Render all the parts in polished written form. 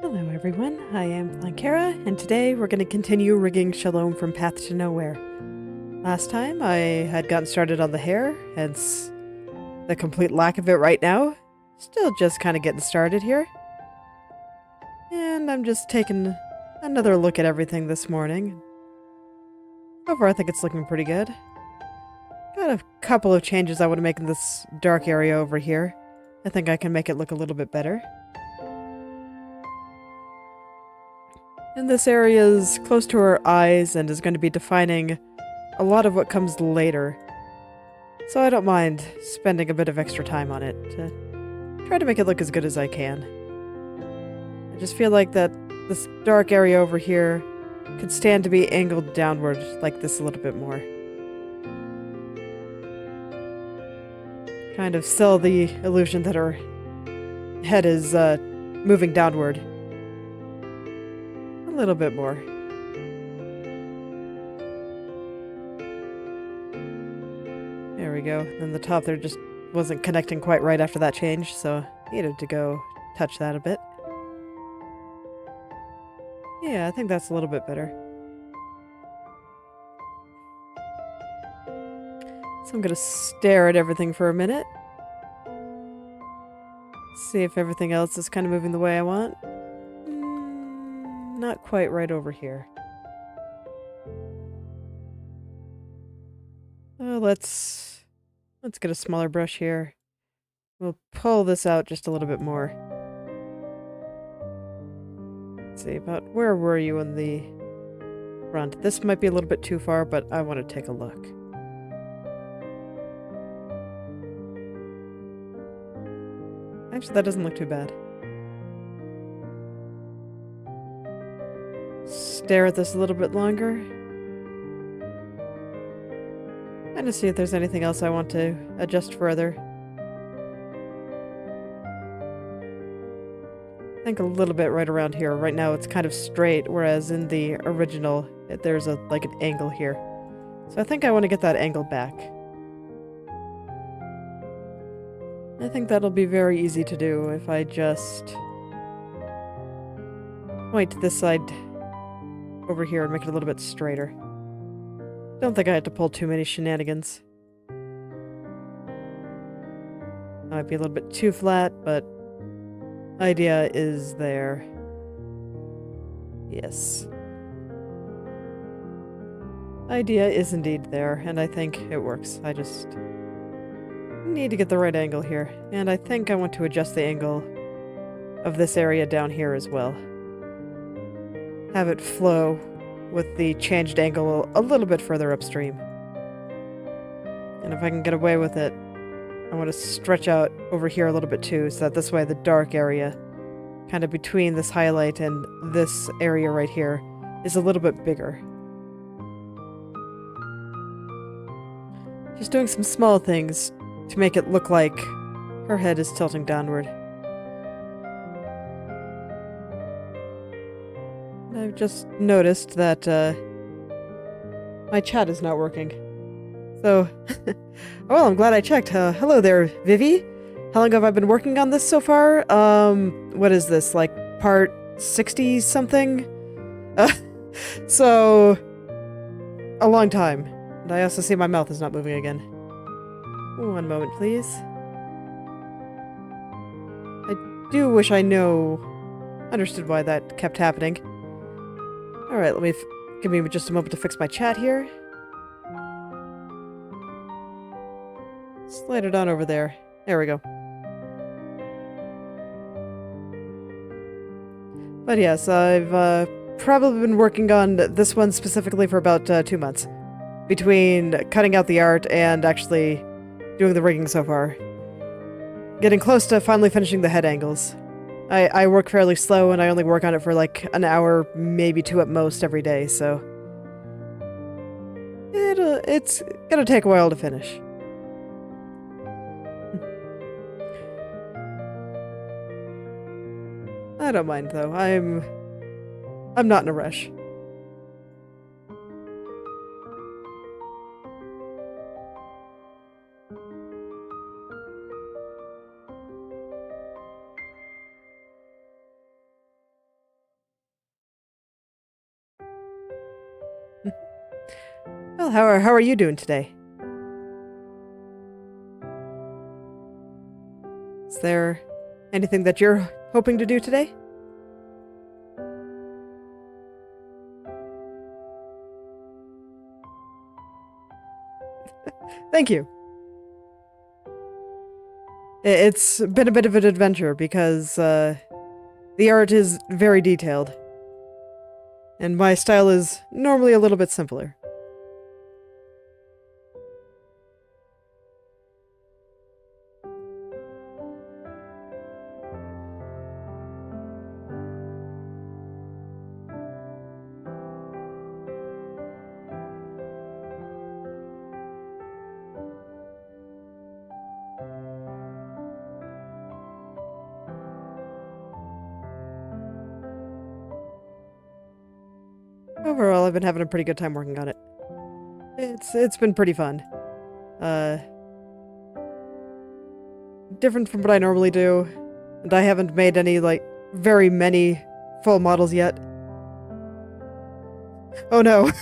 Hello everyone, I am Blankera, and today we're going to continue rigging Shalom from Path to Nowhere. Last time I had gotten started on the hair, hence the complete lack of it right now. Still just kind of getting started here. And I'm just taking another look at everything this morning. So far I think it's looking pretty good. Got a couple of changes I want to make in this dark area over here. I think I can make it look a little bit better. And this area is close to her eyes and is going to be defining a lot of what comes later. So I don't mind spending a bit of extra time on it to try to make it look as good as I can. I just feel like that this dark area over here could stand to be angled downward like this a little bit more. Kind of sell the illusion that her head is moving downward. A little bit more. There we go. And the top there just wasn't connecting quite right after that change, so needed to go touch that a bit. Yeah, I think that's a little bit better. So I'm gonna stare at everything for a minute. See if everything else is kind of moving the way I want. Not quite right over here. Let's get a smaller brush here. We'll pull this out just a little bit more. Let's see, about where were you in the front. This might be a little bit too far, but I want to take a look. Actually, that doesn't look too bad. Stare at this a little bit longer. And to see if there's anything else I want to adjust further. I think a little bit right around here. Right now it's kind of straight, whereas in the original there's like an angle here. So I think I want to get that angle back. I think that'll be very easy to do if I just point this side over here and make it a little bit straighter. Don't think I had to pull too many shenanigans. Might be a little bit too flat, but idea is there. Yes. Idea is indeed there, and I think it works. I just need to get the right angle here. And I think I want to adjust the angle of this area down here as well. Have it flow with the changed angle a little bit further upstream. And if I can get away with it, I want to stretch out over here a little bit too, so that this way the dark area, kind of between this highlight and this area right here, is a little bit bigger. Just doing some small things to make it look like her head is tilting downward. I've just noticed that my chat is not working. So, well, I'm glad I checked. Hello there, Vivi. How long have I been working on this so far? What is this, like part 60 something? So, a long time. And I also see my mouth is not moving again. One moment, please. I do wish I understood why that kept happening. Alright, give me just a moment to fix my chat here. Slide it on over there. There we go. But yes, I've probably been working on this one specifically for about 2 months. Between cutting out the art and actually doing the rigging so far. Getting close to finally finishing the head angles. I work fairly slow and I only work on it for like an hour, maybe 2 at most every day, so it's gonna take a while to finish. I don't mind though. I'm not in a rush. Well, how are you doing today? Is there anything that you're hoping to do today? Thank you. It's been a bit of an adventure because the art is very detailed. And my style is normally a little bit simpler. Overall, I've been having a pretty good time working on it. It's been pretty fun. Different from what I normally do, and I haven't made any, like, very many full models yet. Oh no.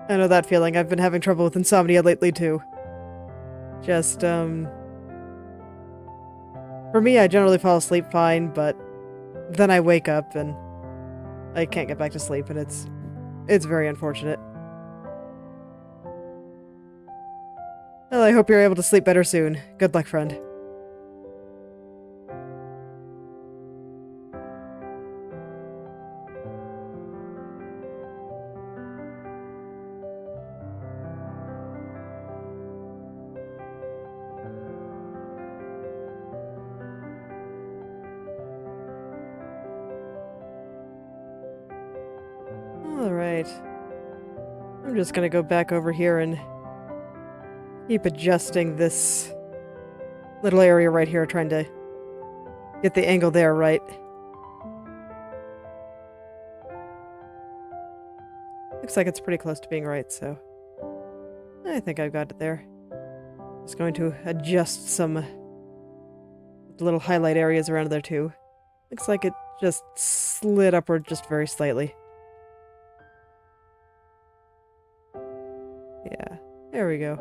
I know that feeling. I've been having trouble with insomnia lately, too. Just, for me, I generally fall asleep fine, but then I wake up and I can't get back to sleep, and it's very unfortunate. Well, I hope you're able to sleep better soon. Good luck, friend. Alright. I'm just gonna go back over here and keep adjusting this little area right here, trying to get the angle there right. Looks like it's pretty close to being right, so I think I've got it there. Just going to adjust some little highlight areas around there too. Looks like it just slid upward just very slightly. Yeah, there we go.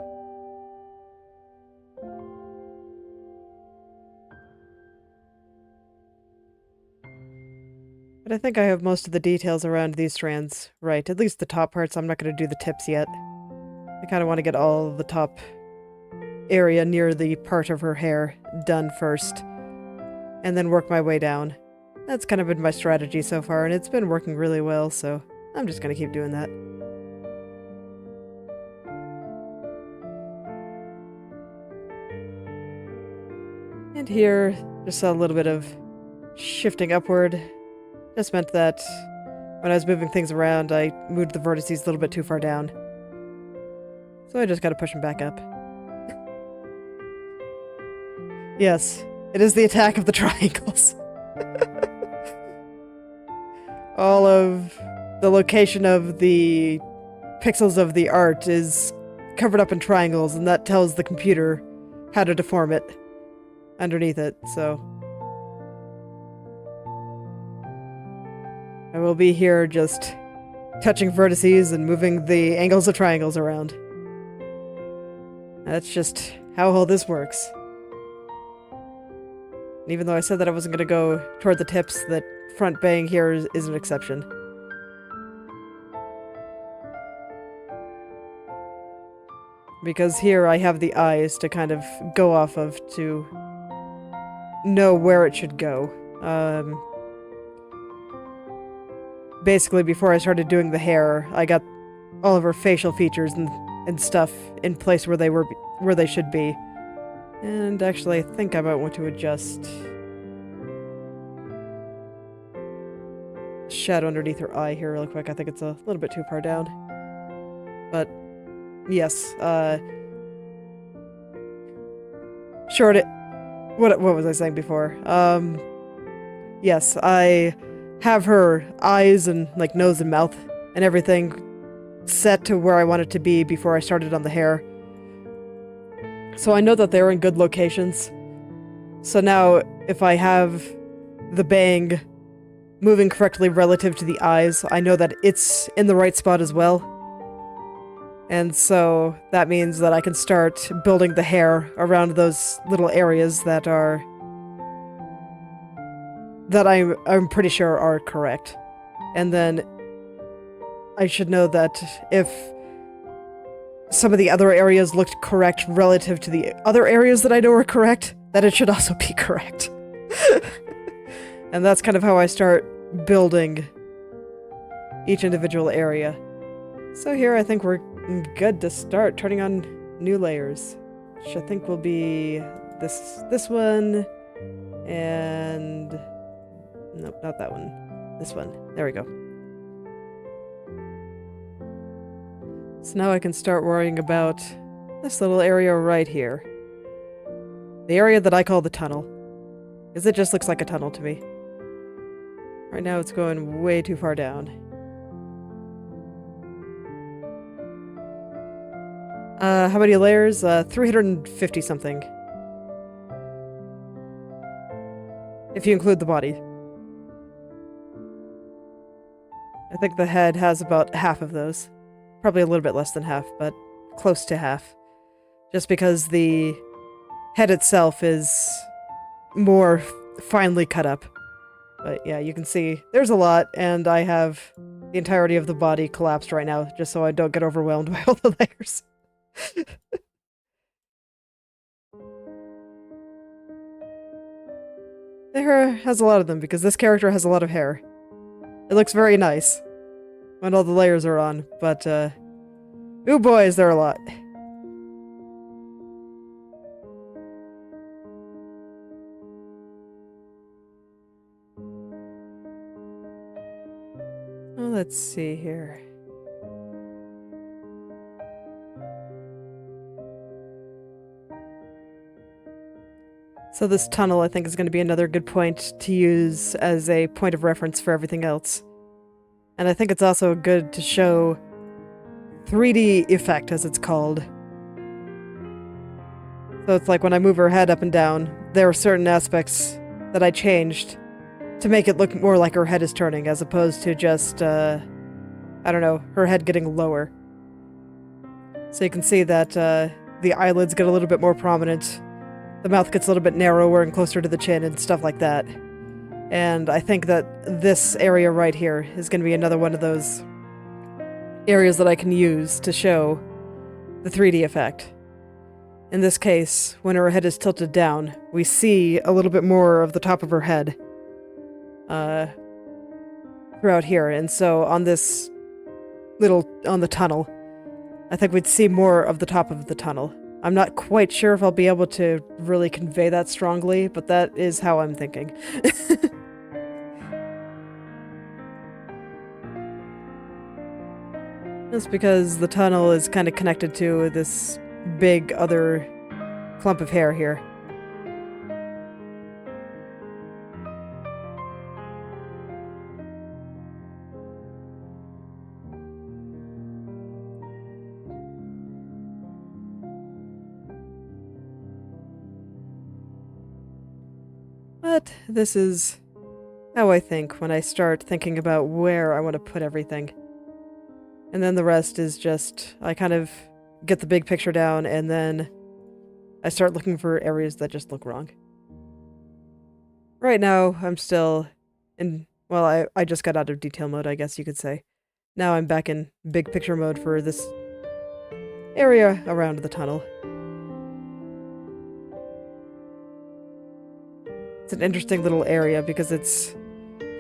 But I think I have most of the details around these strands right. At least the top parts. I'm not going to do the tips yet. I kind of want to get all of the top area near the part of her hair done first, and then work my way down. That's kind of been my strategy so far, and it's been working really well, so I'm just going to keep doing that. And here, just a little bit of shifting upward. Just meant that when I was moving things around, I moved the vertices a little bit too far down. So I just gotta push them back up. Yes, it is the attack of the triangles. All of the location of the pixels of the art is covered up in triangles, and that tells the computer how to deform it underneath it, so I will be here just touching vertices and moving the angles of triangles around. That's just how all this works. And even though I said that I wasn't going to go toward the tips, that front bang here is an exception. Because here I have the eyes to kind of go off of to know where it should go. Basically, before I started doing the hair, I got all of her facial features and stuff in place where they should be. And actually, I think I might want to adjust shadow underneath her eye here real quick. I think it's a little bit too far down. But yes, what was I saying before? Yes, I have her eyes and like nose and mouth and everything set to where I want it to be before I started on the hair. So I know that they're in good locations. So now if I have the bang moving correctly relative to the eyes, I know that it's in the right spot as well. And so that means that I can start building the hair around those little areas that I'm pretty sure are correct. And then I should know that if some of the other areas looked correct relative to the other areas that I know are correct, that it should also be correct. And that's kind of how I start building each individual area. So here I think we're good to start turning on new layers, which I think will be this one, and nope, not that one. This one. There we go. So now I can start worrying about this little area right here. The area that I call the tunnel. Because it just looks like a tunnel to me. Right now it's going way too far down. How many layers? 350 something. If you include the body. I think the head has about half of those. Probably a little bit less than half, but close to half. Just because the head itself is more finely cut up. But yeah, you can see there's a lot, and I have the entirety of the body collapsed right now, just so I don't get overwhelmed by all the layers. The hair has a lot of them, because this character has a lot of hair. It looks very nice when all the layers are on, but, ooh boy, is there a lot. Let's see here. So this tunnel, I think, is going to be another good point to use as a point of reference for everything else. And I think it's also good to show 3D effect, as it's called. So it's like when I move her head up and down, there are certain aspects that I changed to make it look more like her head is turning, as opposed to just, I don't know, her head getting lower. So you can see that the eyelids get a little bit more prominent, the mouth gets a little bit narrower and closer to the chin and stuff like that. And I think that this area right here is going to be another one of those areas that I can use to show the 3D effect. In this case, when her head is tilted down, we see a little bit more of the top of her head throughout here. And so on this on the tunnel, I think we'd see more of the top of the tunnel. I'm not quite sure if I'll be able to really convey that strongly, but that is how I'm thinking. That's because the tunnel is kind of connected to this big other clump of hair here. But this is how I think when I start thinking about where I want to put everything. And then the rest is just, I kind of get the big picture down, and then I start looking for areas that just look wrong. Right now, I'm still in, well, I just got out of detail mode, I guess you could say. Now I'm back in big picture mode for this area around the tunnel. It's an interesting little area because it's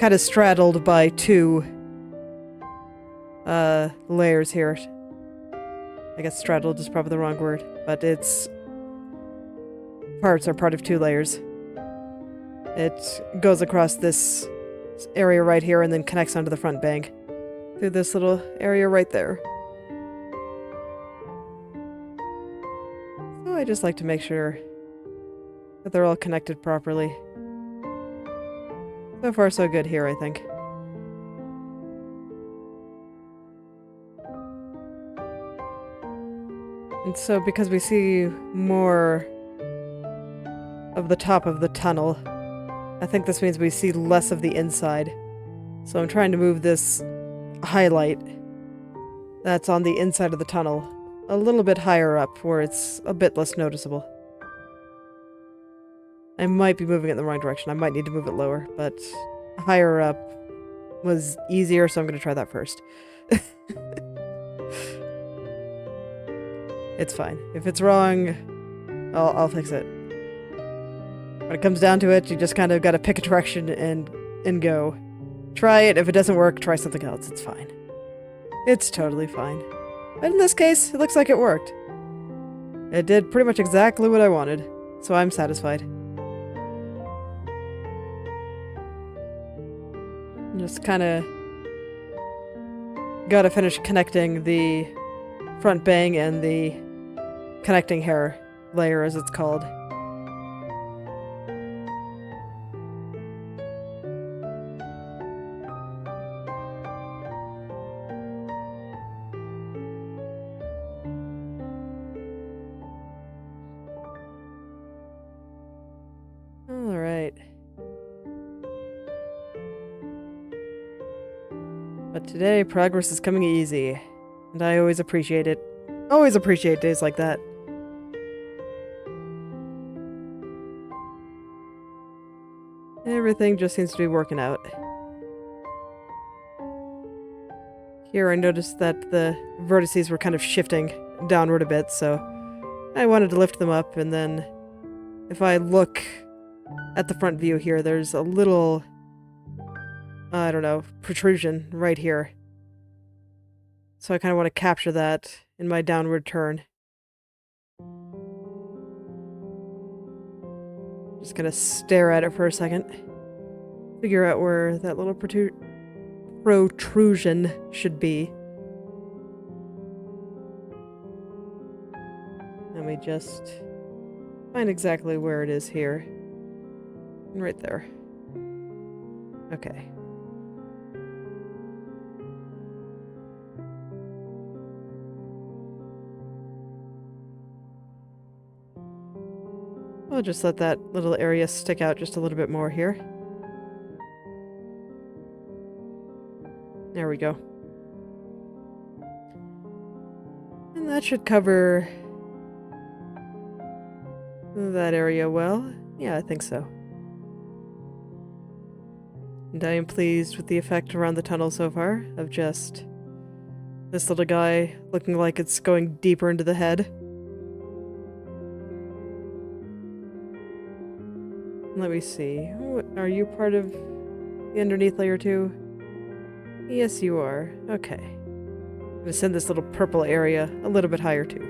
kind of straddled by two layers here. I guess straddled is probably the wrong word, but its parts are part of two layers. It goes across this area right here and then connects onto the front bank through this little area right there. So I just like to make sure that they're all connected properly. So far so good here, I think. And so because we see more of the top of the tunnel, I think this means we see less of the inside. So I'm trying to move this highlight that's on the inside of the tunnel a little bit higher up where it's a bit less noticeable. I might be moving it in the wrong direction. I might need to move it lower, but higher up was easier, so I'm going to try that first. It's fine. If it's wrong, I'll fix it. When it comes down to it, you just kind of got to pick a direction and go. Try it. If it doesn't work, try something else. It's fine. It's totally fine. But in this case, it looks like it worked. It did pretty much exactly what I wanted, so I'm satisfied. Just kind of gotta finish connecting the front bang and the connecting hair layer, as it's called. All right. But today, progress is coming easy, and I always appreciate it. Always appreciate days like that. Everything just seems to be working out. Here I noticed that the vertices were kind of shifting downward a bit, so I wanted to lift them up, and then if I look at the front view here, there's a little, I don't know, protrusion right here. So I kind of want to capture that in my downward turn. Just gonna stare at it for a second. Figure out where that little protrusion should be. Let me just find exactly where it is here. Right there. Okay. I'll just let that little area stick out just a little bit more here. There we go. And that should cover that area well. Yeah, I think so. And I am pleased with the effect around the tunnel so far, of just this little guy looking like it's going deeper into the head. Let me see. Are you part of the underneath layer too? Yes, you are. Okay. I'm gonna send this little purple area a little bit higher too.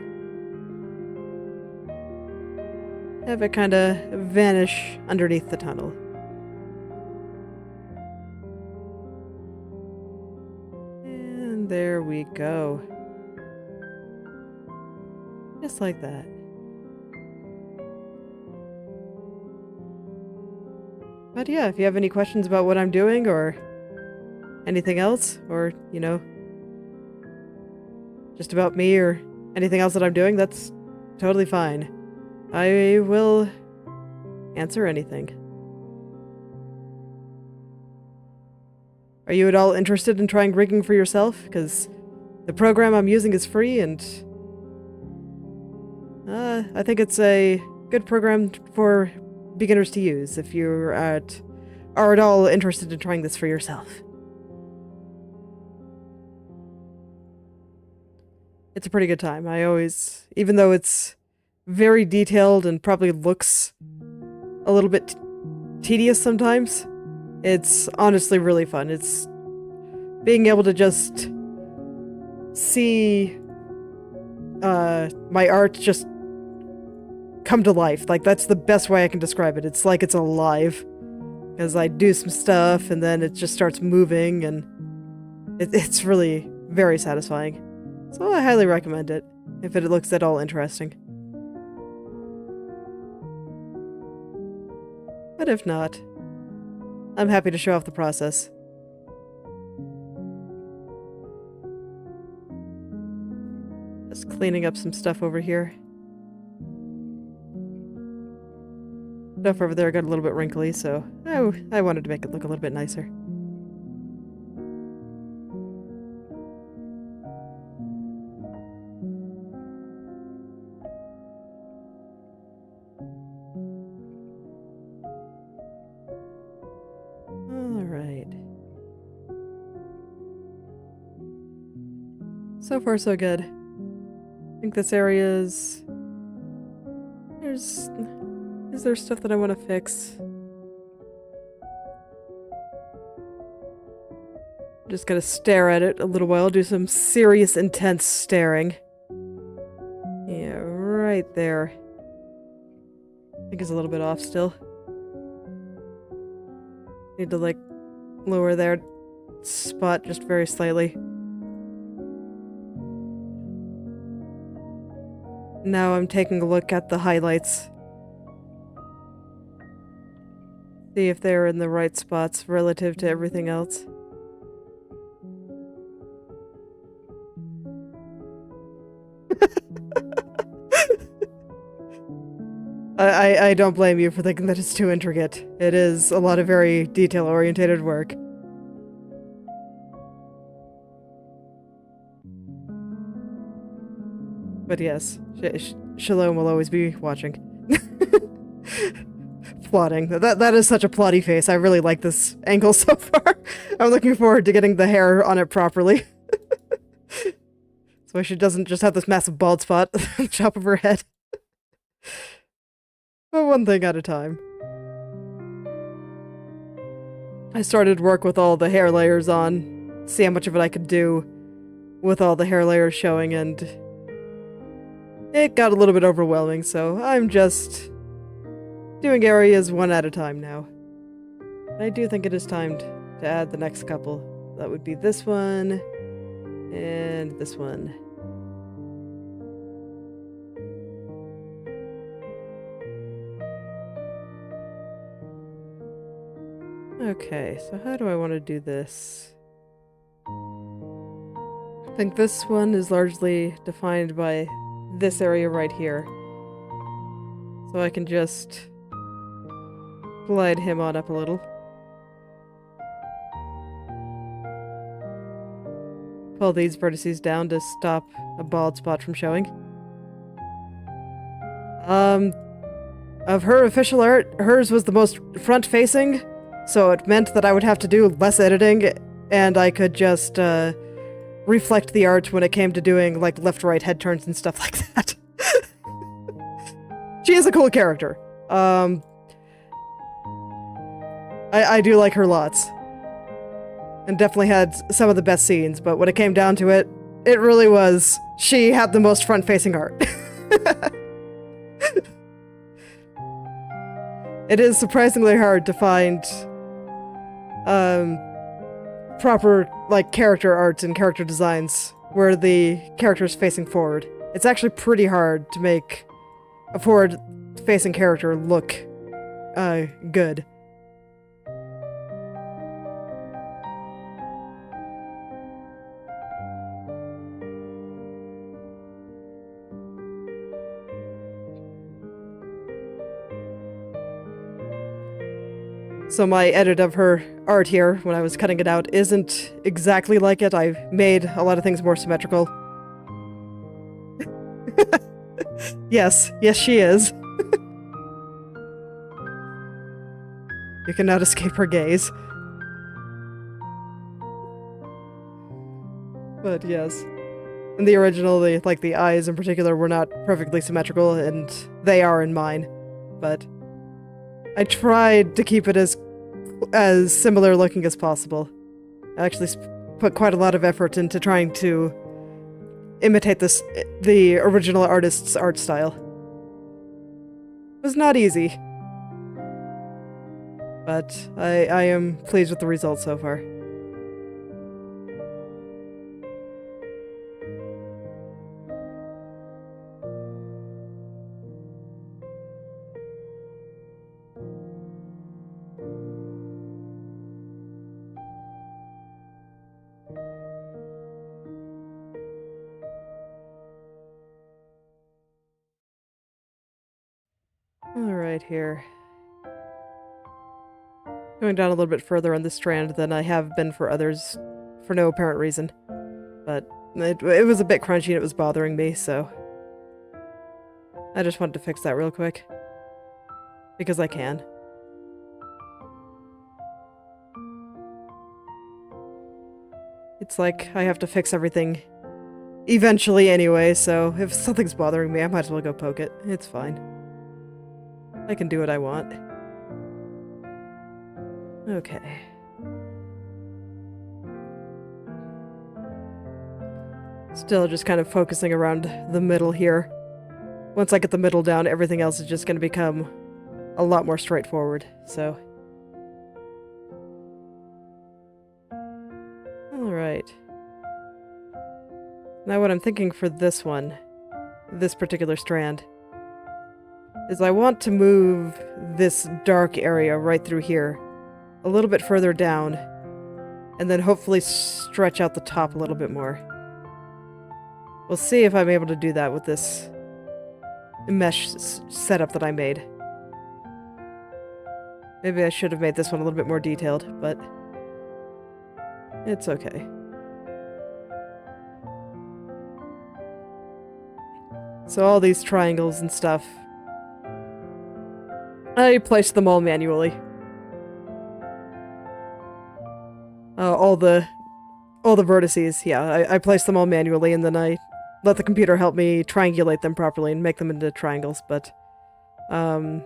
Have it kind of vanish underneath the tunnel. And there we go. Just like that. But yeah, if you have any questions about what I'm doing or anything else, or, you know, just about me or anything else that I'm doing, that's totally fine. I will answer anything. Are you at all interested in trying rigging for yourself? Because the program I'm using is free, and I think it's a good program for beginners to use if you are at all interested in trying this for yourself. It's a pretty good time. I always, even though it's very detailed and probably looks a little bit tedious sometimes, it's honestly really fun. It's being able to just see my art just come to life. Like, that's the best way I can describe it. It's like it's alive. Because I do some stuff and then it just starts moving, and it's really very satisfying. So I highly recommend it, if it looks at all interesting. But if not, I'm happy to show off the process. Just cleaning up some stuff over here. Stuff over there got a little bit wrinkly, so I wanted to make it look a little bit nicer. Alright. So far so good. I think this area is... Is there stuff that I want to fix? Just gotta stare at it a little while, do some serious, intense staring. Yeah, right there. I think it's a little bit off still. Need to, like, lower their spot just very slightly. Now I'm taking a look at the highlights. See if they're in the right spots relative to everything else. I don't blame you for thinking that it's too intricate. It is a lot of very detail-oriented work. But yes, Shalom will always be watching. Plotting. That is such a plotty face. I really like this angle so far. I'm looking forward to getting the hair on it properly. So she doesn't just have this massive bald spot on the top of her head. But one thing at a time. I started work with all the hair layers on, see how much of it I could do with all the hair layers showing, and it got a little bit overwhelming, so I'm just doing areas one at a time now. I do think it is time to add the next couple that would be this one, and this one. Okay, so how do I want to do this? I think this one is largely defined by this area right here. So I can just glide him on up a little. Pull these vertices down to stop a bald spot from showing. Of her official art, hers was the most front-facing, so it meant that I would have to do less editing, and I could just, reflect the art when it came to doing, like, left-right head turns and stuff like that. She is a cool character. I do like her lots. And definitely had some of the best scenes, but when it came down to it, it really was, she had the most front-facing art. It is surprisingly hard to find, proper, like, character art and character designs where the character is facing forward. It's actually pretty hard to make a forward-facing character look, good. So my edit of her art here, when I was cutting it out, isn't exactly like it. I've made a lot of things more symmetrical. Yes, she is. You cannot escape her gaze. But yes. In the original, the eyes in particular were not perfectly symmetrical, and they are in mine. But I tried to keep it as similar looking as possible. I actually put quite a lot of effort into trying to imitate the original artist's art style. It was not easy, but I am pleased with the results so far. Alright, here. Going down a little bit further on this strand than I have been for others, for no apparent reason. But it was a bit crunchy and it was bothering me, so I just wanted to fix that real quick. Because I can. It's like I have to fix everything eventually anyway, so if something's bothering me, I might as well go poke it. It's fine. I can do what I want. Okay. Still just kind of focusing around the middle here. Once I get the middle down, everything else is just going to become a lot more straightforward, so. Alright. Now what I'm thinking for this one, this particular strand, is I want to move this dark area right through here a little bit further down, and then hopefully stretch out the top a little bit more. We'll see if I'm able to do that with this mesh setup that I made. Maybe I should have made this one a little bit more detailed, but it's okay. So all these triangles and stuff, I placed them all manually. All the vertices, yeah, I placed them all manually, and then I let the computer help me triangulate them properly and make them into triangles, but that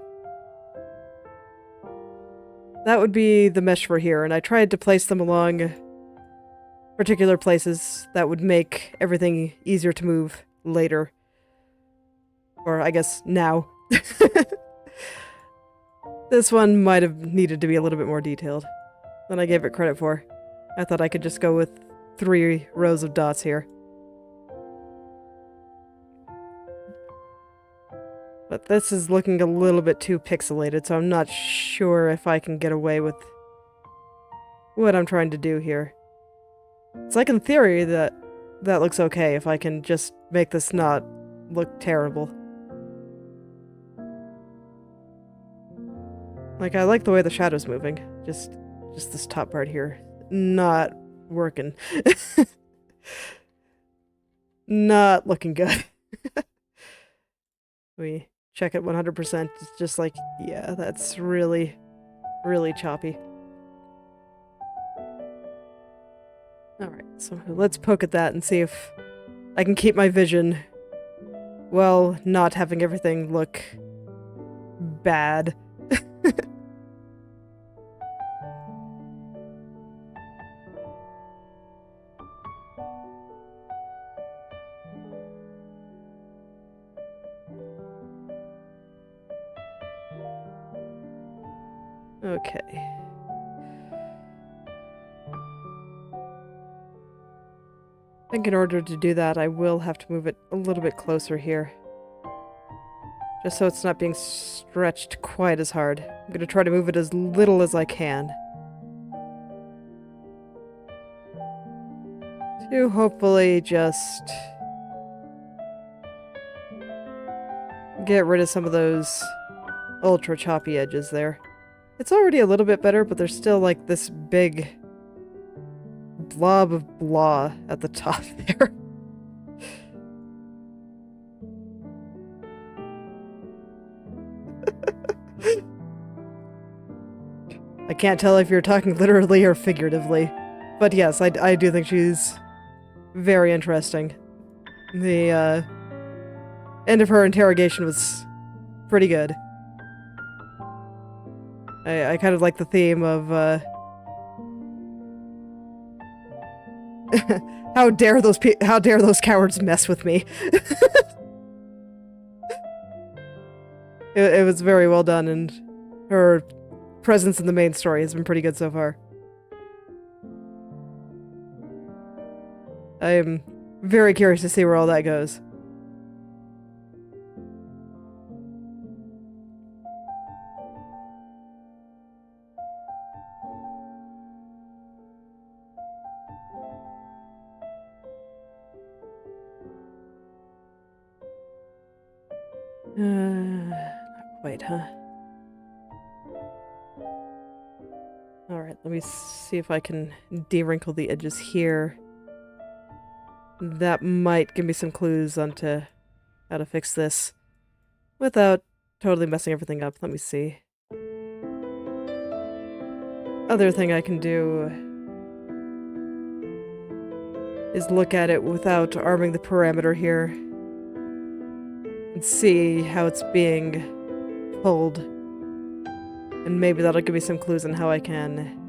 would be the mesh for here, and I tried to place them along particular places that would make everything easier to move later. Or, I guess, now. This one might have needed to be a little bit more detailed than I gave it credit for. I thought I could just go with 3 rows of dots here. But this is looking a little bit too pixelated, so I'm not sure if I can get away with what I'm trying to do here. It's like in theory that looks okay if I can just make this not look terrible. Like, I like the way the shadow's moving. Just this top part here. Not working. Not looking good. We check it 100%. It's just like, yeah, that's really, really choppy. Alright, so let's poke at that and see if I can keep my vision while not having everything look bad. Okay. I think in order to do that, I will have to move it a little bit closer here. Just so it's not being stretched quite as hard. I'm going to try to move it as little as I can. To hopefully just get rid of some of those ultra choppy edges there. It's already a little bit better, but there's still like this big blob of blah at the top there. I can't tell if you're talking literally or figuratively, but yes, I do think she's very interesting. The end of her interrogation was pretty good. I kind of like the theme of, how dare those cowards mess with me. It was very well done, and her presence in the main story has been pretty good so far. I am very curious to see where all that goes. Not quite, huh? Alright, let me see if I can de-wrinkle the edges here. That might give me some clues onto how to fix this without totally messing everything up. Let me see. Other thing I can do is look at it without arming the parameter here and see how it's being pulled. And maybe that'll give me some clues on how I can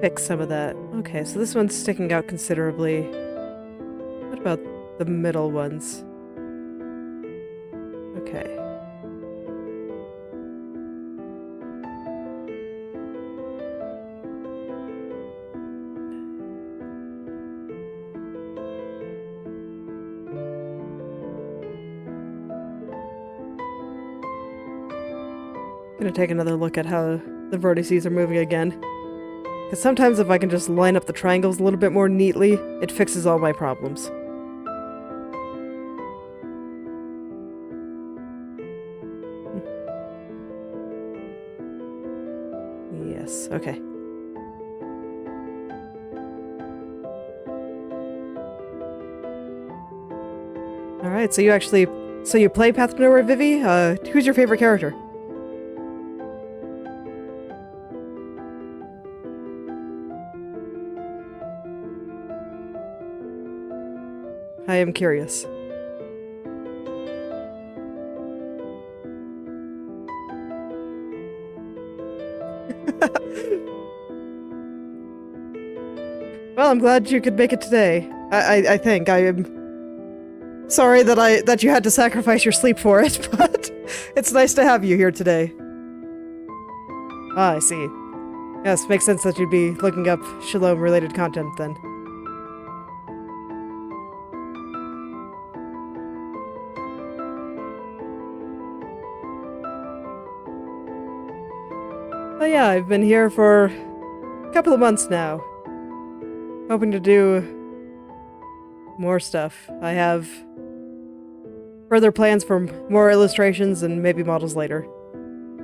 fix some of that. Okay, so this one's sticking out considerably. What about the middle ones? Okay. Gonna take another look at how the vertices are moving again. Because sometimes if I can just line up the triangles a little bit more neatly, it fixes all my problems. Yes, okay. Alright, so you play Path to Nowhere, Vivi? Who's your favorite character? I am curious. Well, I'm glad you could make it today. I think. I am sorry that you had to sacrifice your sleep for it, but it's nice to have you here today. Ah, I see. Yes, makes sense that you'd be looking up Shalom-related content then. But yeah, I've been here for a couple of months now. Hoping to do more stuff. I have further plans for more illustrations and maybe models later.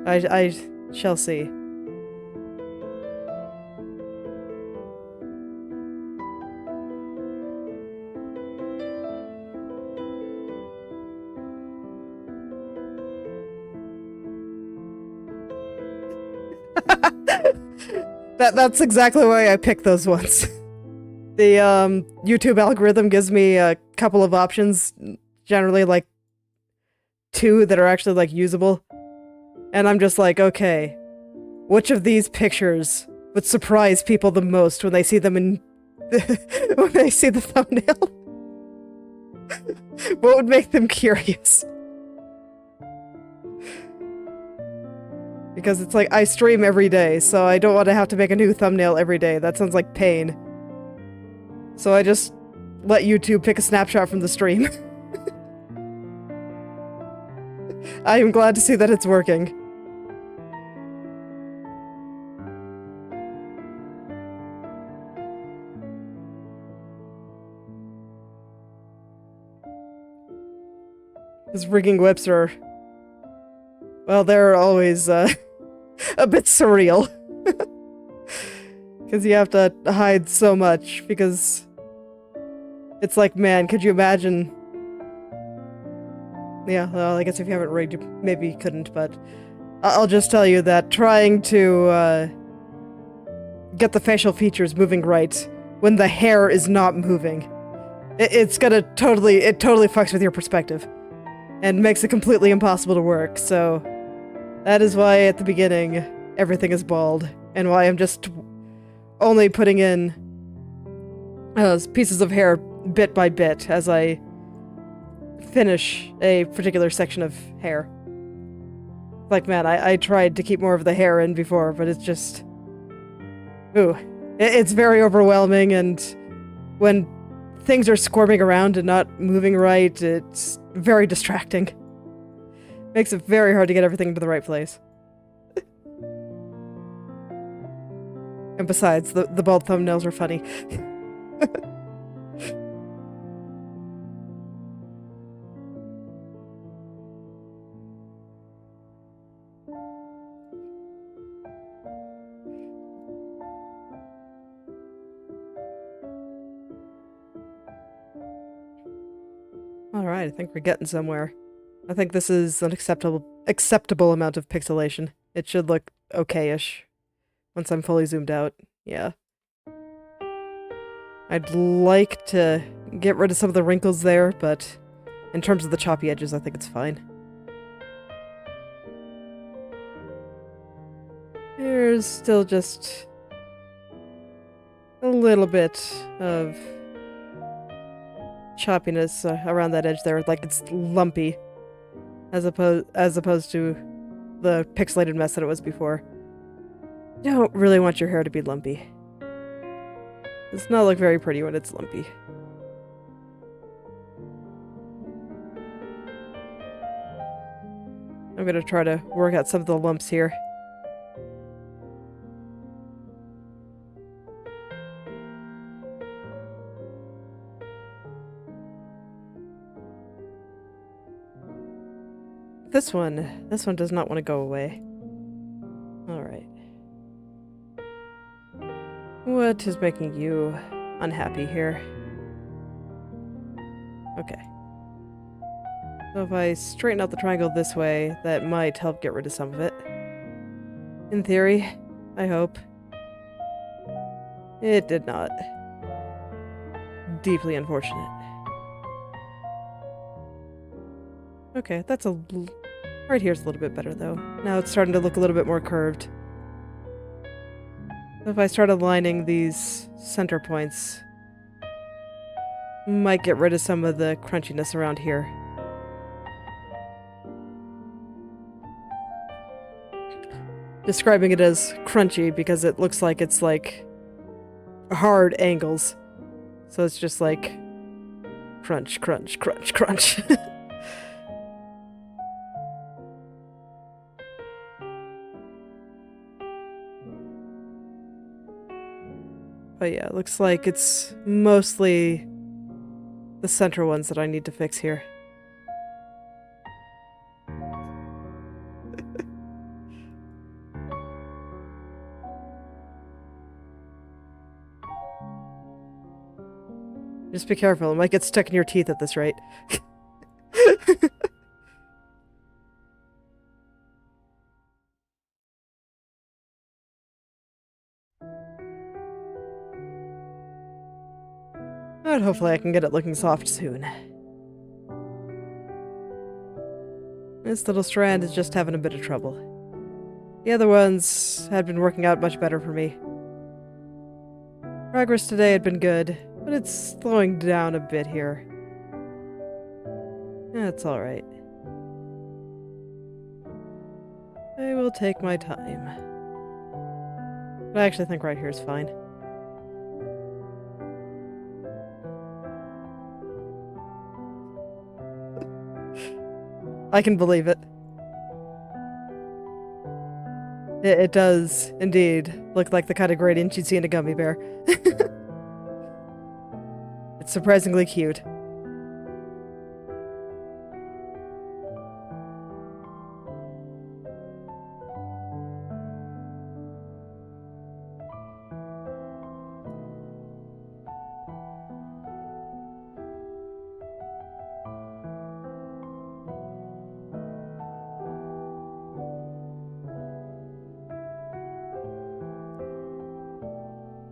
I shall see. That's exactly why I picked those ones. The YouTube algorithm gives me a couple of options, generally like 2 that are actually like usable. And I'm just like, okay, which of these pictures would surprise people the most when they see them in when they see the thumbnail? What would make them curious? Because it's like, I stream every day, so I don't want to have to make a new thumbnail every day. That sounds like pain. So I just let YouTube pick a snapshot from the stream. I am glad to see that it's working. These rigging whips are... well, they're always, a bit surreal. Because you have to hide so much, because... it's like, man, could you imagine... yeah, well, I guess if you haven't rigged, you maybe couldn't, but... I'll just tell you that trying to, get the facial features moving right when the hair is not moving, it totally fucks with your perspective. And makes it completely impossible to work, so... that is why, at the beginning, everything is bald, and why I'm just only putting in pieces of hair bit by bit as I finish a particular section of hair. Like, man, I tried to keep more of the hair in before, but it's just... ooh. It's very overwhelming, and when things are squirming around and not moving right, it's very distracting. Makes it very hard to get everything into the right place. And besides, the bald thumbnails are funny. Alright, I think we're getting somewhere. I think this is an acceptable amount of pixelation. It should look okay-ish once I'm fully zoomed out. Yeah. I'd like to get rid of some of the wrinkles there, but in terms of the choppy edges, I think it's fine. There's still just a little bit of choppiness around that edge there, like it's lumpy, as opposed to the pixelated mess that it was before. You don't really want your hair to be lumpy. It's not look very pretty when it's lumpy. I'm gonna try to work out some of the lumps here. This one does not want to go away. Alright. What is making you unhappy here? Okay. So if I straighten out the triangle this way, that might help get rid of some of it. In theory, I hope. It did not. Deeply unfortunate. Okay, that's right here's a little bit better, though. Now it's starting to look a little bit more curved. If I start aligning these center points, might get rid of some of the crunchiness around here. describing it as crunchy because it looks like it's like hard angles. So it's just like crunch, crunch, crunch, crunch. But yeah, it looks like it's mostly the center ones that I need to fix here. Just be careful, it might get stuck in your teeth at this rate. But hopefully I can get it looking soft soon. This little strand is just having a bit of trouble. The other ones had been working out much better for me. Progress today had been good, but it's slowing down a bit here. That's alright. I will take my time. But I actually think right here is fine. I can believe it. It does, indeed, look like the kind of gradient you'd see in a gummy bear. It's surprisingly cute.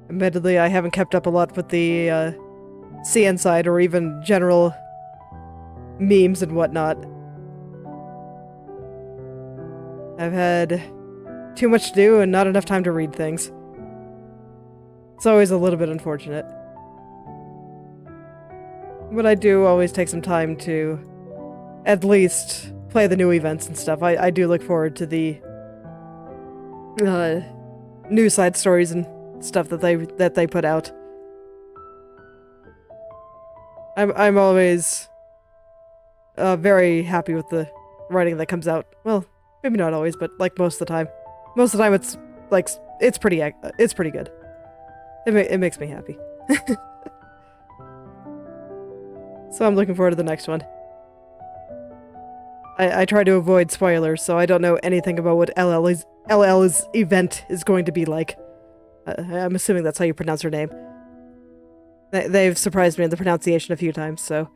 Admittedly, I haven't kept up a lot with the CN side or even general memes and whatnot. I've had too much to do and not enough time to read things. It's always a little bit unfortunate. But I do always take some time to at least play the new events and stuff. I do look forward to the new side stories and stuff that they put out. I'm always very happy with the writing that comes out. Well, maybe not always, but like most of the time. Most of the time it's like it's pretty good. It makes me happy. So I'm looking forward to the next one. I try to avoid spoilers, so I don't know anything about what LL's event is going to be like. I'm assuming that's how you pronounce her name. They've surprised me in the pronunciation a few times, so...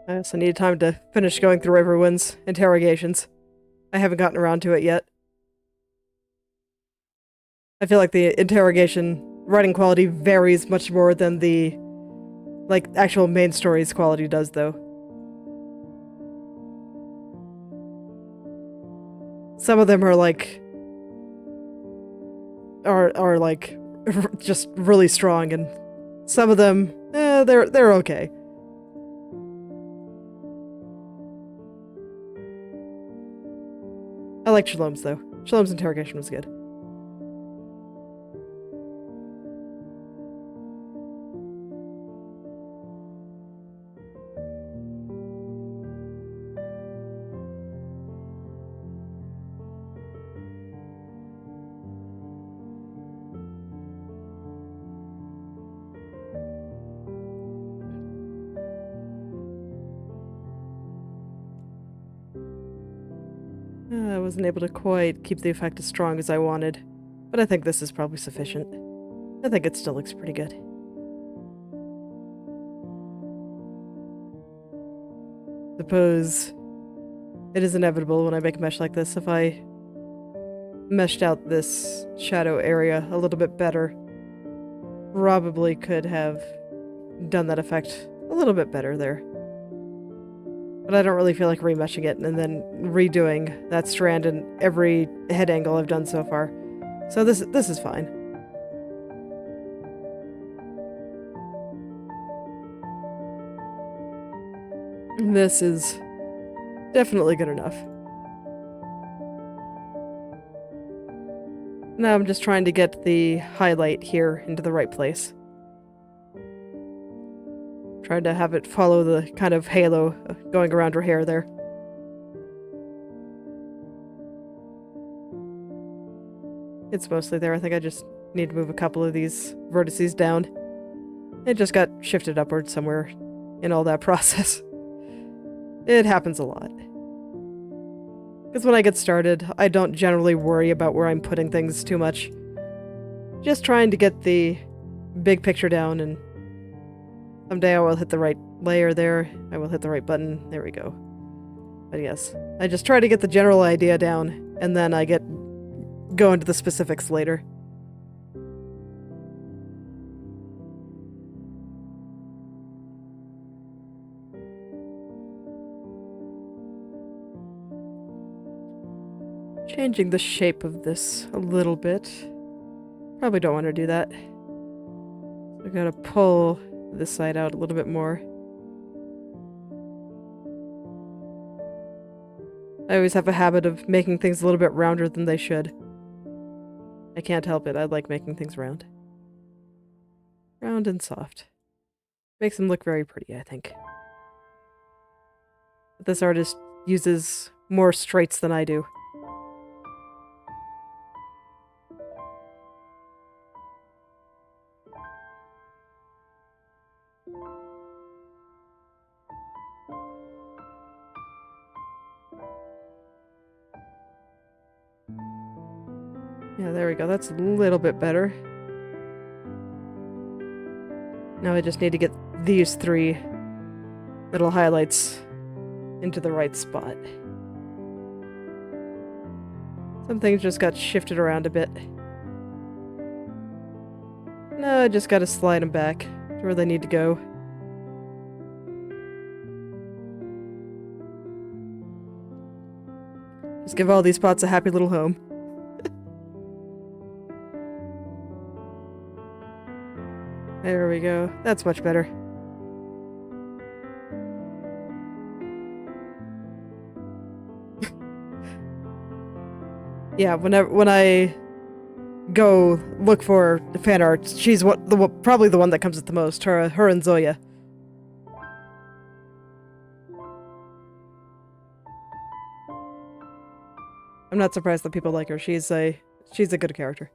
I also need time to finish going through everyone's interrogations. I haven't gotten around to it yet. I feel like the interrogation writing quality varies much more than the, like, actual main story's quality does, though. Some of them are like... are like, just really strong, and some of them, they're okay. I like Shalom's, though. Shalom's interrogation was good. I wasn't able to quite keep the effect as strong as I wanted, but I think this is probably sufficient. I think it still looks pretty good. suppose it is inevitable when I make a mesh like this. If I meshed out this shadow area a little bit better, probably could have done that effect a little bit better there. But I don't really feel like remeshing it and then redoing that strand in every head angle I've done so far. So this is fine. This is definitely good enough. Now I'm just trying to get the highlight here into the right place. Trying to have it follow the kind of halo going around her hair there. It's mostly there. I think I just need to move a couple of these vertices down. It just got shifted upward somewhere in all that process. It happens a lot. Because when I get started, I don't generally worry about where I'm putting things too much. Just trying to get the big picture down, and someday I will hit the right layer there. I will hit the right button. There we go. But yes, I just try to get the general idea down, and then I go into the specifics later. Changing the shape of this a little bit. Probably don't want to do that. I gotta pull this side out a little bit more. I always have a habit of making things a little bit rounder than they should. I can't help it. I like making things round. Round and soft. Makes them look very pretty, I think. But this artist uses more straights than I do. Yeah, there we go. That's a little bit better. Now I just need to get these three little highlights into the right spot. Some things just got shifted around a bit. No, I just gotta slide them back to where they need to go. Just give all these spots a happy little home. There we go. That's much better. Yeah, when I go look for fan art, she's probably the one that comes with the most. Her and Zoya. I'm not surprised that people like her. She's a good character.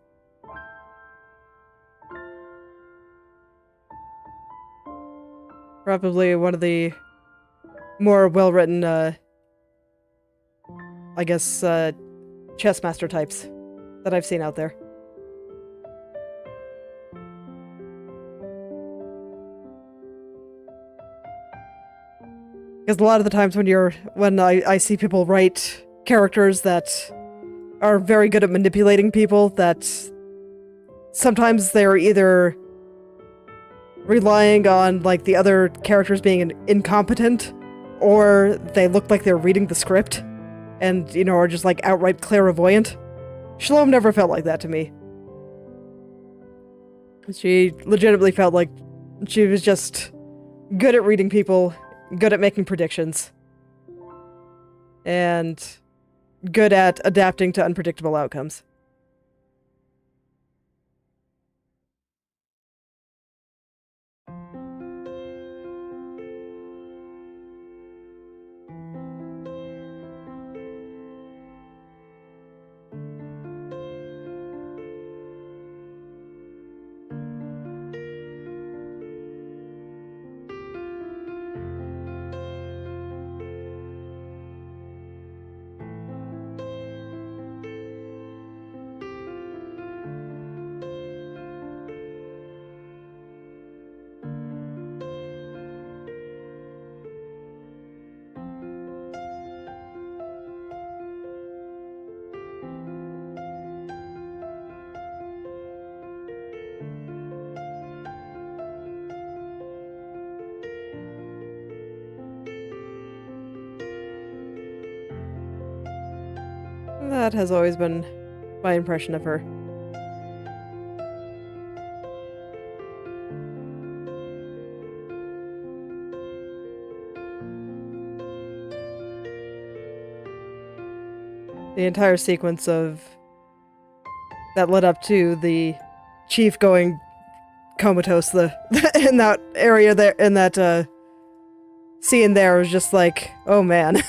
Probably one of the more well-written, I guess, chess master types that I've seen out there. Because a lot of the times when I see people write characters that are very good at manipulating people, that sometimes they're either relying on, like, the other characters being incompetent, or they look like they're reading the script, and, you know, are just, like, outright clairvoyant. Shalom never felt like that to me. She legitimately felt like she was just good at reading people, good at making predictions, and good at adapting to unpredictable outcomes. That has always been my impression of her. The entire sequence of that led up to the chief going comatose in that area there, in that scene there, was just like, oh man.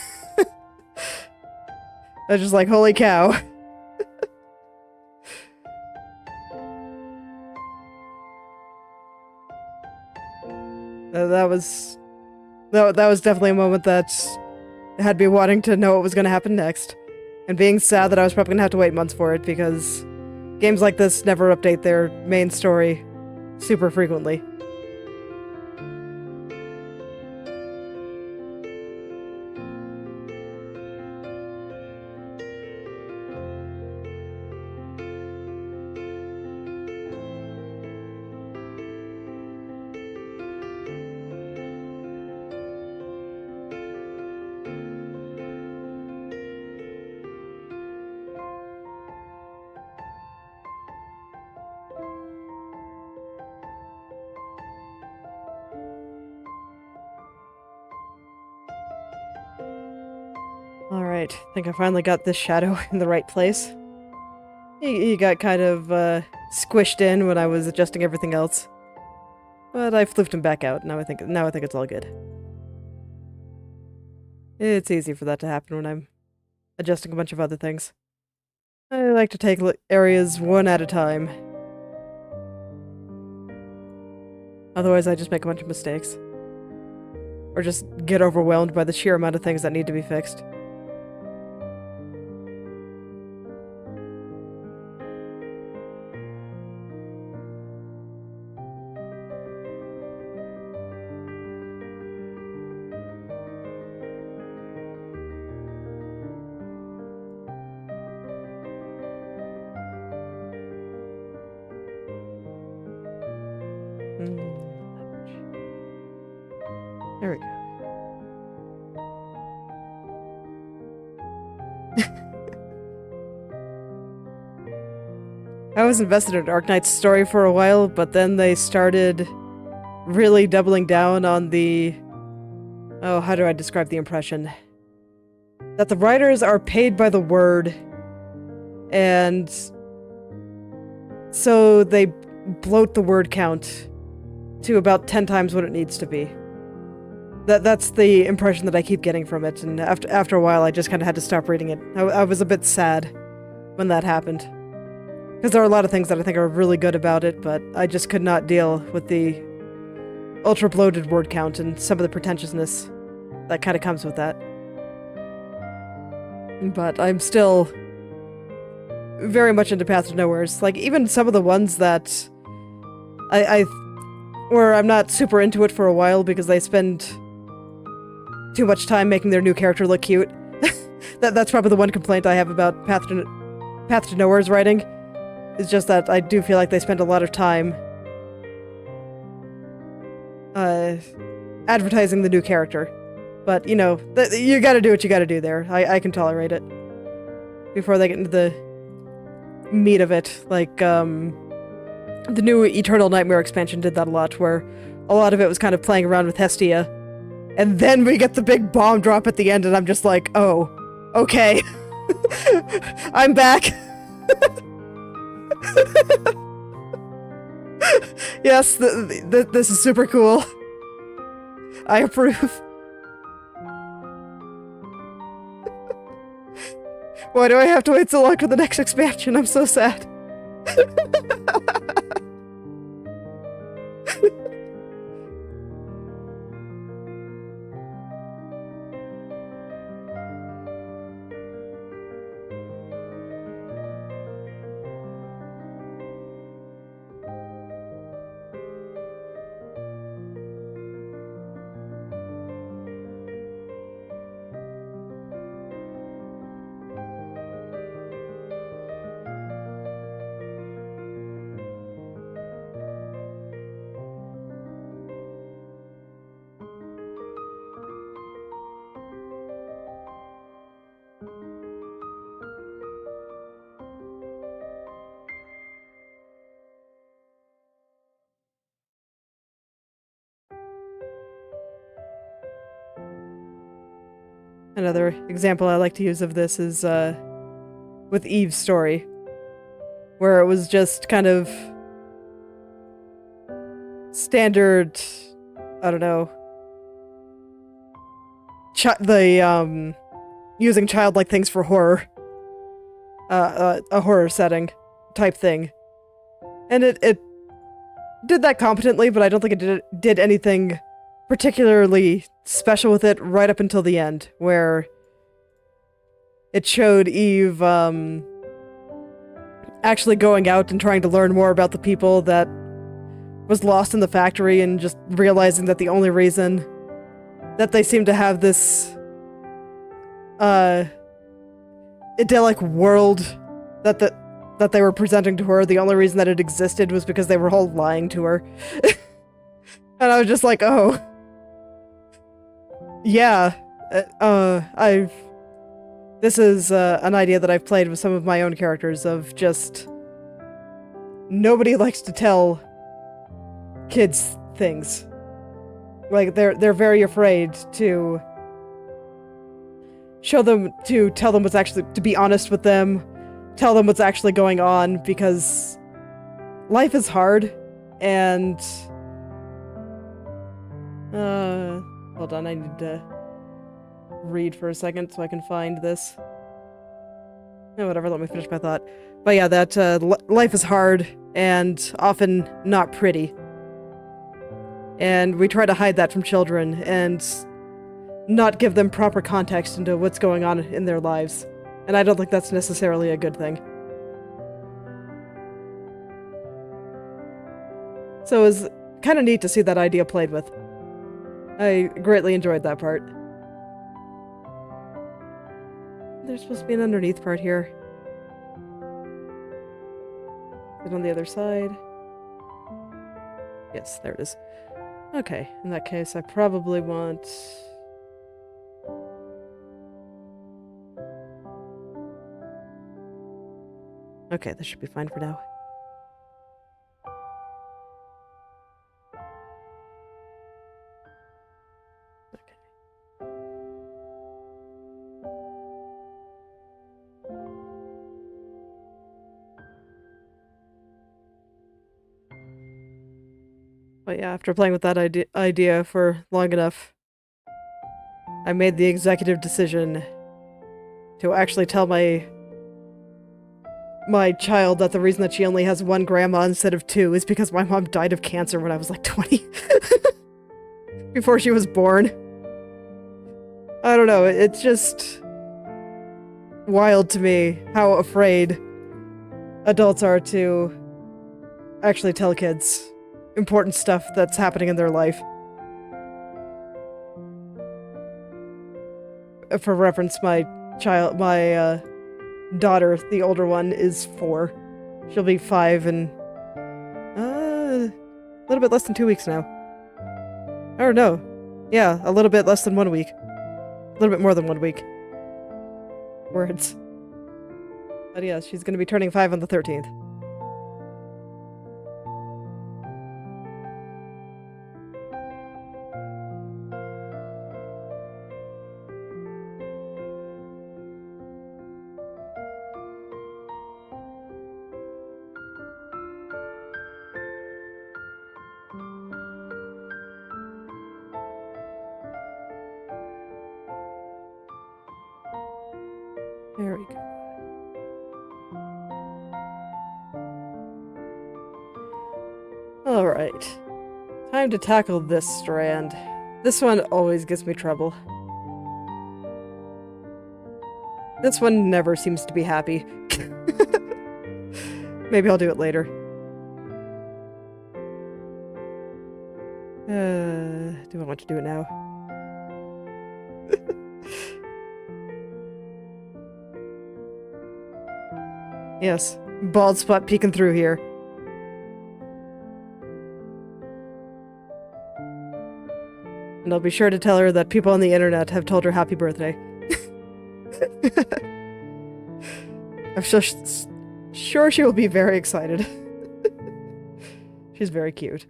I was just like, holy cow. That was definitely a moment that had me wanting to know what was going to happen next, and being sad that I was probably going to have to wait months for it, because games like this never update their main story super frequently. Alright, I think I finally got this shadow in the right place. He got kind of squished in when I was adjusting everything else. But I floofed him back out. Now I think it's all good. It's easy for that to happen when I'm adjusting a bunch of other things. I like to take areas one at a time. Otherwise I just make a bunch of mistakes. Or just get overwhelmed by the sheer amount of things that need to be fixed. There we go. I was invested in Dark Knight's story for a while, but then they started really doubling down on the... Oh, how do I describe the impression? That the writers are paid by the word, and so they bloat the word count to about 10 times what it needs to be. That's the impression that I keep getting from it, and after a while I just kind of had to stop reading it. I was a bit sad when that happened. Because there are a lot of things that I think are really good about it, but I just could not deal with the ultra-bloated word count and some of the pretentiousness that kind of comes with that. But I'm still very much into Path to Nowheres. Like, even some of the ones that where I'm not super into it for a while because they spend too much time making their new character look cute. That's probably the one complaint I have about Path to Nowhere's writing. It's just that I do feel like they spend a lot of time advertising the new character. But, you know, you gotta do what you gotta do there. I can tolerate it. Before they get into the meat of it. Like, the new Eternal Nightmare expansion did that a lot, where a lot of it was kind of playing around with Hestia. And then we get the big bomb drop at the end, and I'm just like, oh, okay. I'm back. Yes, this is super cool. I approve. Why do I have to wait so long for the next expansion? I'm so sad. Another example I like to use of this is with Eve's story, where it was just kind of standard, I don't know, using childlike things for horror, a horror setting type thing. And it did that competently, but I don't think it did anything particularly special with it right up until the end, where it showed Eve actually going out and trying to learn more about the people that was lost in the factory, and just realizing that the only reason that they seemed to have this idyllic world that they were presenting to her, the only reason that it existed was because they were all lying to her. And I was just like, oh. Yeah. This is an idea that I've played with some of my own characters, of just nobody likes to tell kids things. Like, they're very afraid to tell them what's actually, to be honest with them, tell them what's actually going on, because life is hard, and hold on, I need to read for a second so I can find this. Oh, whatever, let me finish my thought. But yeah, that life is hard and often not pretty. And we try to hide that from children and not give them proper context into what's going on in their lives. And I don't think that's necessarily a good thing. So it was kind of neat to see that idea played with. I greatly enjoyed that part. There's supposed to be an underneath part here. Is it on the other side? Yes, there it is. Okay, in that case, I probably want... Okay, this should be fine for now. But yeah, after playing with that idea for long enough, I made the executive decision to actually tell my child that the reason that she only has one grandma instead of two is because my mom died of cancer when I was like 20. Before she was born. I don't know, it's just wild to me how afraid adults are to actually tell kids important stuff that's happening in their life. For reference, my daughter, the older one, is 4. She'll be 5 in a little bit less than 2 weeks now. Or no. Yeah, a little bit less than 1 week. A little bit more than 1 week. Words. But yeah, she's gonna be turning 5 on the 13th. There we go. Alright. Time to tackle this strand. This one always gives me trouble. This one never seems to be happy. Maybe I'll do it later. Do I want to do it now? Yes, bald spot peeking through here. And I'll be sure to tell her that people on the internet have told her happy birthday. I'm sure she will be very excited. She's very cute.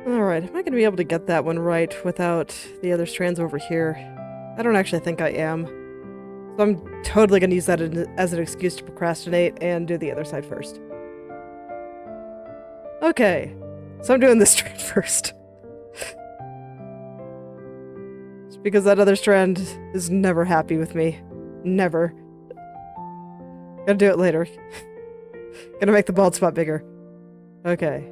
Alright, am I going to be able to get that one right without the other strands over here? I don't actually think I am. So I'm totally going to use that as an excuse to procrastinate and do the other side first. Okay, so I'm doing this strand first. It's because that other strand is never happy with me. Never. Gotta do it later. Gonna make the bald spot bigger. Okay.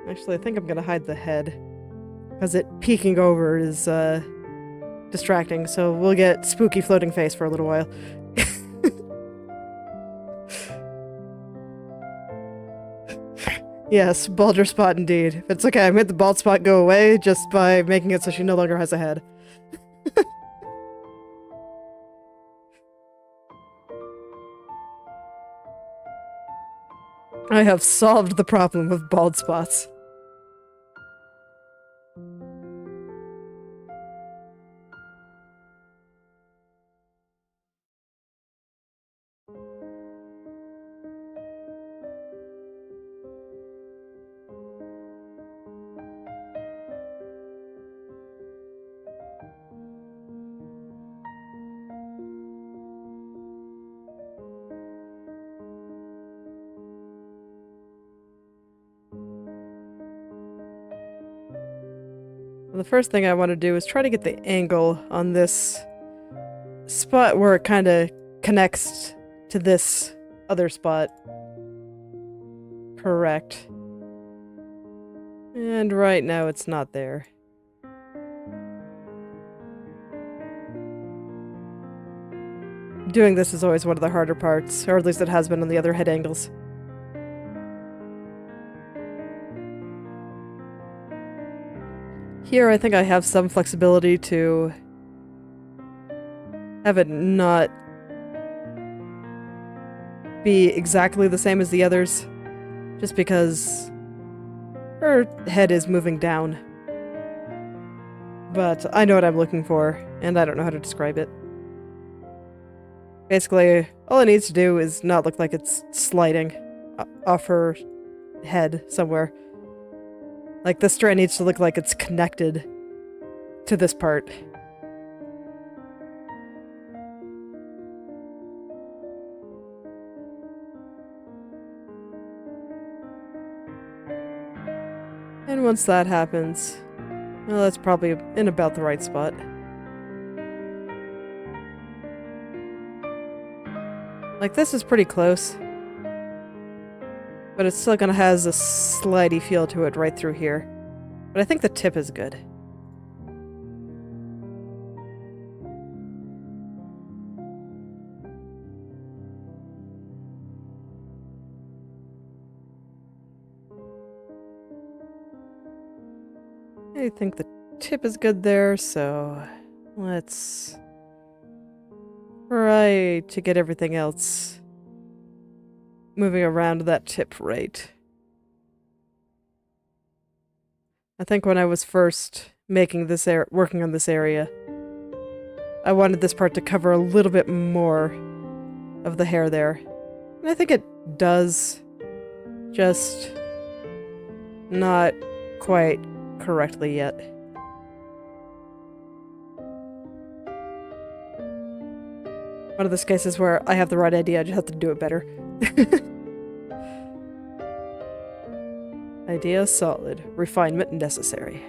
Actually, I think I'm gonna hide the head. Because it peeking over is, distracting, so we'll get spooky floating face for a little while. Yes, balder spot indeed. It's okay, I made the bald spot go away just by making it so she no longer has a head. I have solved the problem of bald spots. The first thing I want to do is try to get the angle on this spot where it kind of connects to this other spot. Correct. And right now it's not there. Doing this is always one of the harder parts, or at least it has been on the other head angles. Here, I think I have some flexibility to have it not be exactly the same as the others, just because her head is moving down. But I know what I'm looking for, and I don't know how to describe it. Basically, all it needs to do is not look like it's sliding off her head somewhere. Like, this strand needs to look like it's connected to this part. And once that happens, well, that's probably in about the right spot. Like, this is pretty close. But it's still gonna has a slidey feel to it right through here. But I think the tip is good. I think the tip is good there, so let's try to get everything else moving around that tip right. I think when I was first making this working on this area, I wanted this part to cover a little bit more of the hair there. And I think it does, just not quite correctly yet. One of those cases where I have the right idea, I just have to do it better. Idea solid. Refinement necessary.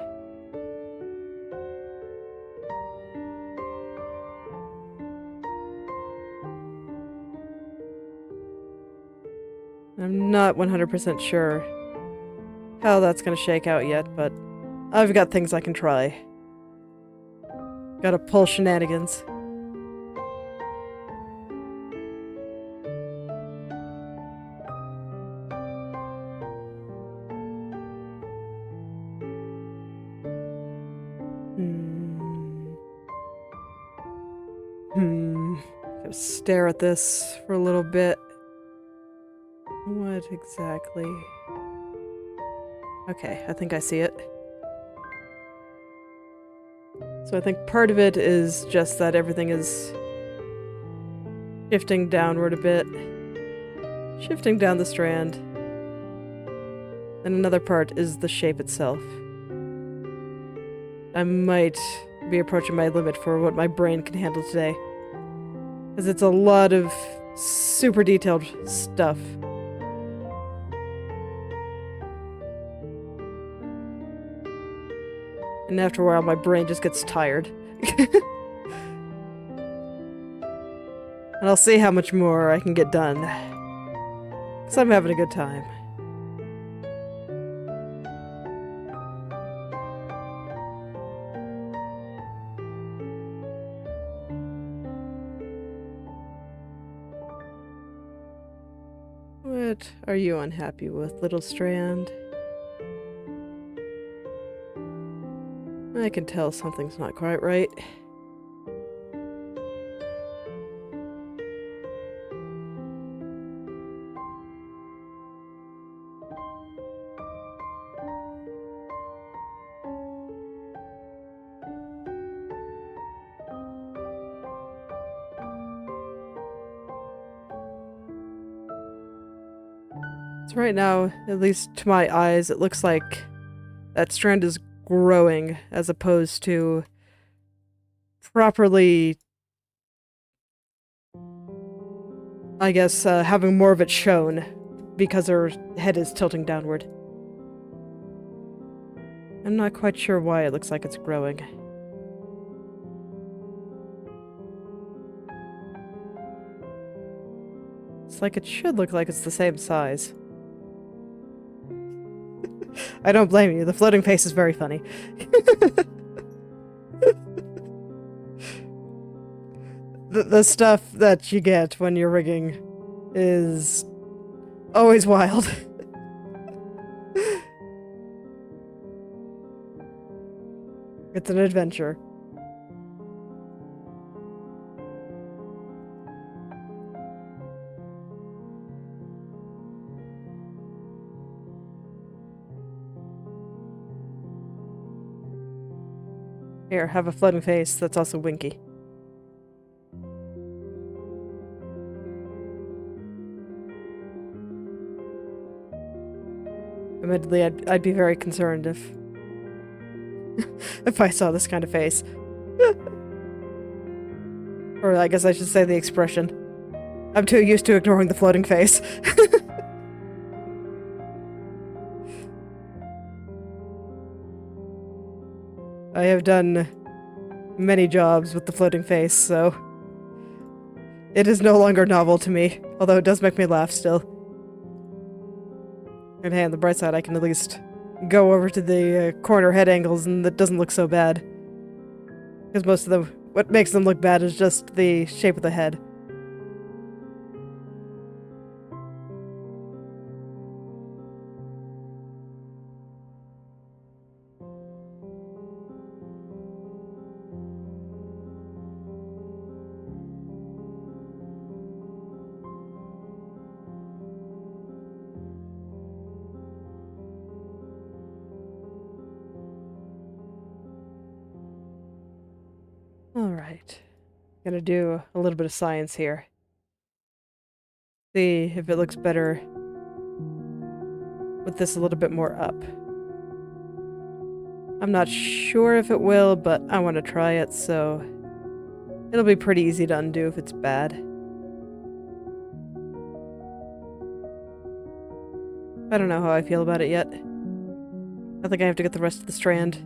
I'm not 100% sure how that's gonna shake out yet, but I've got things I can try. Gotta pull shenanigans. Gotta stare at this for a little bit. What exactly? Okay, I think I see it. So I think part of it is just that everything is shifting downward a bit. Shifting down the strand. and another part is the shape itself. I might be approaching my limit for what my brain can handle today. Because it's a lot of super detailed stuff. And after a while, my brain just gets tired. And I'll see how much more I can get done. Because I'm having a good time. What are you unhappy with, little Strand? I can tell something's not quite right. So right now, at least to my eyes, it looks like that strand is growing as opposed to properly, I guess, having more of it shown because her head is tilting downward. I'm not quite sure why it looks like it's growing. It's like it should look like it's the same size. I don't blame you. The floating face is very funny. The stuff that you get when you're rigging is always wild. It's an adventure. Here, have a floating face that's also winky. Admittedly, I'd be very concerned if if I saw this kind of face. Or I guess I should say the expression. I'm too used to ignoring the floating face. I have done many jobs with the floating face, so it is no longer novel to me, although it does make me laugh still. And hey, on the bright side, I can at least go over to the corner head angles and that doesn't look so bad. Because most of them, what makes them look bad is just the shape of the head. Alright. Gonna do a little bit of science here. See if it looks better with this a little bit more up. I'm not sure if it will, but I want to try it, so it'll be pretty easy to undo if it's bad. I don't know how I feel about it yet. I think I have to get the rest of the strand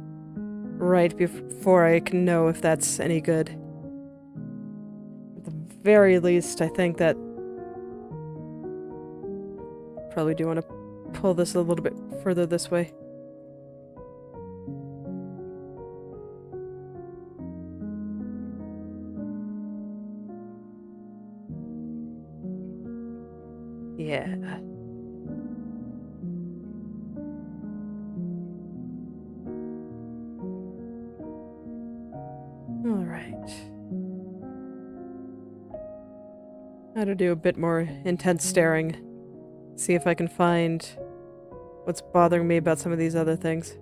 right before I can know if that's any good. At the very least, I think that probably do want to pull this a little bit further this way. Yeah. How to do a bit more intense staring. See if I can find what's bothering me about some of these other things.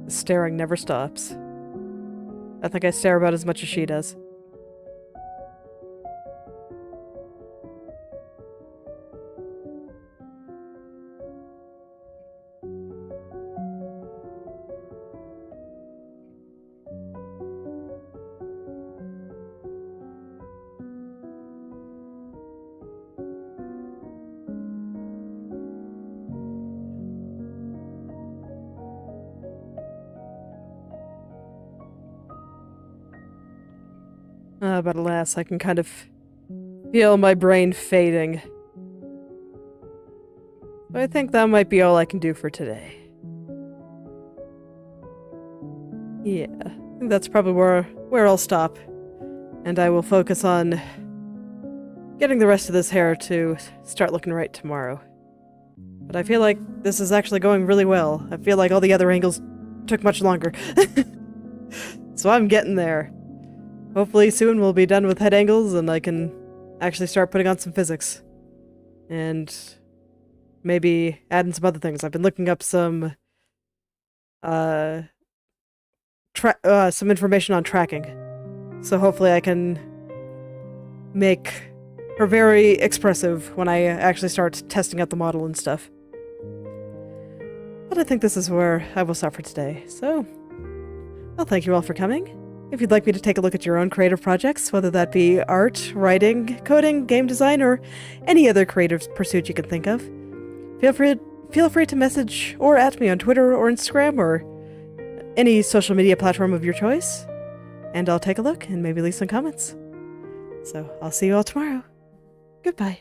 The staring never stops. I think I stare about as much as she does. But alas, I can kind of feel my brain fading. So I think that might be all I can do for today. Yeah, I think that's probably where I'll stop. And I will focus on getting the rest of this hair to start looking right tomorrow. But I feel like this is actually going really well. I feel like all the other angles took much longer. So I'm getting there. Hopefully soon we'll be done with head angles and I can actually start putting on some physics. And maybe add in some other things. I've been looking up some information on tracking. So hopefully I can make her very expressive when I actually start testing out the model and stuff. But I think this is where I will stop for today. So, well, thank you all for coming. If you'd like me to take a look at your own creative projects, whether that be art, writing, coding, game design, or any other creative pursuit you can think of, feel free to message or at me on Twitter or Instagram or any social media platform of your choice, and I'll take a look and maybe leave some comments. So I'll see you all tomorrow. Goodbye.